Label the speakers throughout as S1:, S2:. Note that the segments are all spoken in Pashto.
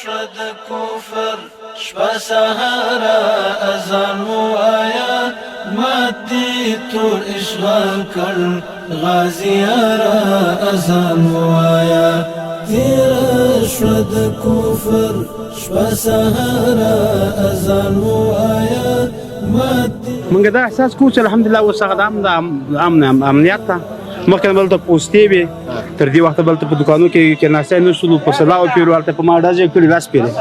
S1: شود کفر شپه سهارا اذان وایا ماتی تور اشغال کر غازیارا اذان وایا تیر شود کفر شپه سهارا اذان وایا
S2: منګه دا احساس کو چې الحمدلله اوس هغه د امنیت ته مخکې بل ته پوستې وي تر دې وخته بل ته په دوکانو کې ناستې نه شولو په سلاو پیرو هلته په ما ډزې کړي لاس پیرې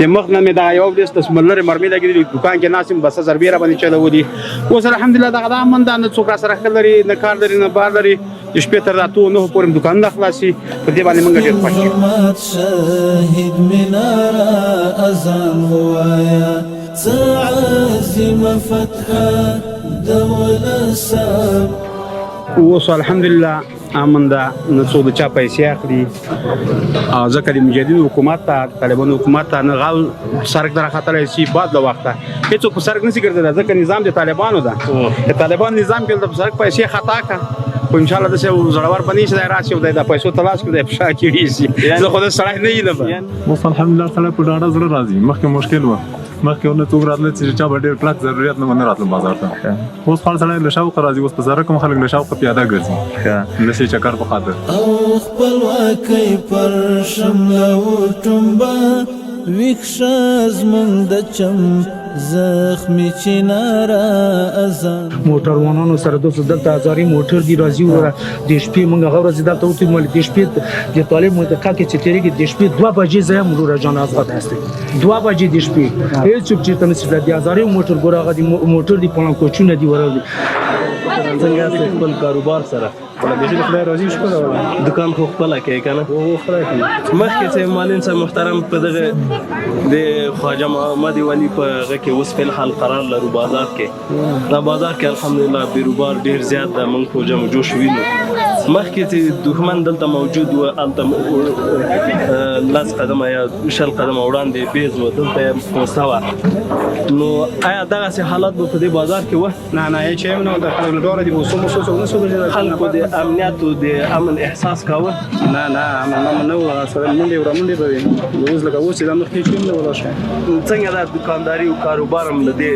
S2: د مخ نه مې دغه یو ډېس د سملرې مرمۍ لګېدلي دوکان کې ناست یم بس ضربې را باندې چلولي اوس الحمدلله دغه د امن ده نه څوک را سره ښه لري نه کار لري نه بار لري د شپې تر 8-9 پورې دوکانونه خلاصي په دې باندې موږ ډېر خوښ یو
S1: شهید مناره اذان وایا عزم فتحه دولة سام
S2: اوس الحمدلله امن ده نه څوک د چا پیسې اخلي او ځکه د مجاهدینو حکومت ته طالبانو حکومت ته نه غل سرک در راختلی شي بعد له وخته هېڅوک په سرک نشي ګرځېدلی ځکه نظام د طالبانو ده د طالبان نظام کې د سرک پیسې خطا کړه خو انشاءالله داسې زړور به نه شي دی راشي او دی د پیسو تلاش کړي دی په شا کېږي شي زه خو د سړی نه یم
S3: اوس الحمدلله سړی په ډاډه زړه راځي مخکې مشکل وه مخکې ونه څوک راتله چې چا به ډېر کلک ضرورت نه راتله بازار ته اوس خپل سړی له شوقه راځي اوس په سړک هم خلک له شوقه پیاده ګرځي نشي چکر په خاطر
S1: او خپلواکۍ پر شمله وټومبه ویښه زموږ د چم زخمي چناره اذان
S4: موټروانانو سره دلته هزارې موټر دي راځي وره د شپې موږ هغه ورځ دلته وتو مال د شپې د طالب منطقه کې چې تیریږي د شپې 2 بجې زه هم وروره جان آزاد هستم 2 بجې د شپې هیڅوک چېرته نشي د هزارې موټر ګوره هغه د موټر دي پلان کوچونه دي وره
S5: څنګه خپل کاروبار سره
S3: د خدای راضي شکر
S5: دکان خو خپله کوي که نه مخکې چې معلم صاحب محترم په دغه د خواجه محمد ولی په هغه کې اوس فلحال قرار لرو بازار کې دا بازار کې الحمدلله بیروبار ډېر زیات ده موږ خو جمع جوش وینو مخکې چې دښمن دلته موجود و هلته 10 قدمه یا 20 قدمه وړاندې بیز و دلته پوسته وه نو آیا دغسې حالات به په دې بازار کې وه
S2: نه نه هېڅ هم نه د خلکو ډوره دي اوس
S5: خلکو د امنیتو د امن احساس کاوه
S2: نه امن نه وه سره منډې ورمنډې به وي اوس لکه اوس چې دا مخکې هېڅ هم نه ولا شی
S5: څنګه دا دکانداري او کاروبار هم له دې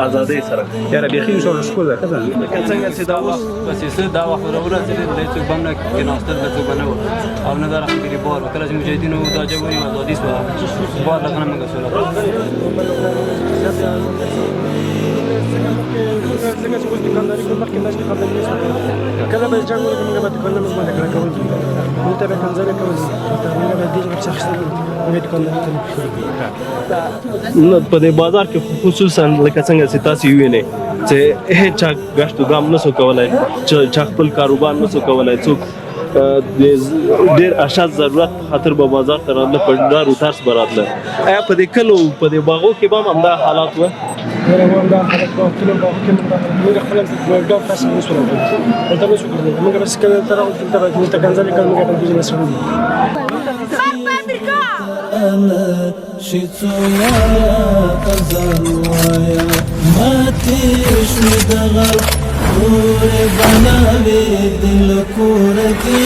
S5: ازادۍ سره
S2: یاره بیخي انشاءالله شکر ده ښه ده
S5: لکه څنګه چې دا اوس
S6: بس دا وخت ورسېدل دی څوک به هم نه کېناستل به څوک به نه وه او نه دا رقم بار و کله چې مجاهدینو دا جګړه ونیوه ازادي شوه بار لکه نه موږ سوله
S4: څنګه چې اوس دکانداري کوو مخکې داسې خبرې نشته کله به جنګ ولګي موږ به دکانونه موږ باندې کړه کول موږ ته به کنځلې کول موږ به دې څه اخیستل موږ دکانداري ته
S5: نه په دې بازار کې خصوصا لکه څنګه چې تاسو وینئ چې هېچا ګشت و ګام نسو کولی چا خپل کاروبار نسو کولی څوک د ډېر اشد ضرورت په خاطر به بازار ته راتله په ډار و ترس به راتله آیا په دې کلو په دې باغو کې به هم همدا حالات وه
S4: همدا حالت به کلو باغو کې موږ خپل ډار ترس نسو راغلی دلته نسو کړلی موږ بس کله ته راغلو دلته به موږ ته کنځلې کړل موږ به دې نسو
S1: أنا شيتو يا أذان ويا ما تشوي دغل كوري بنا بيد الكورتي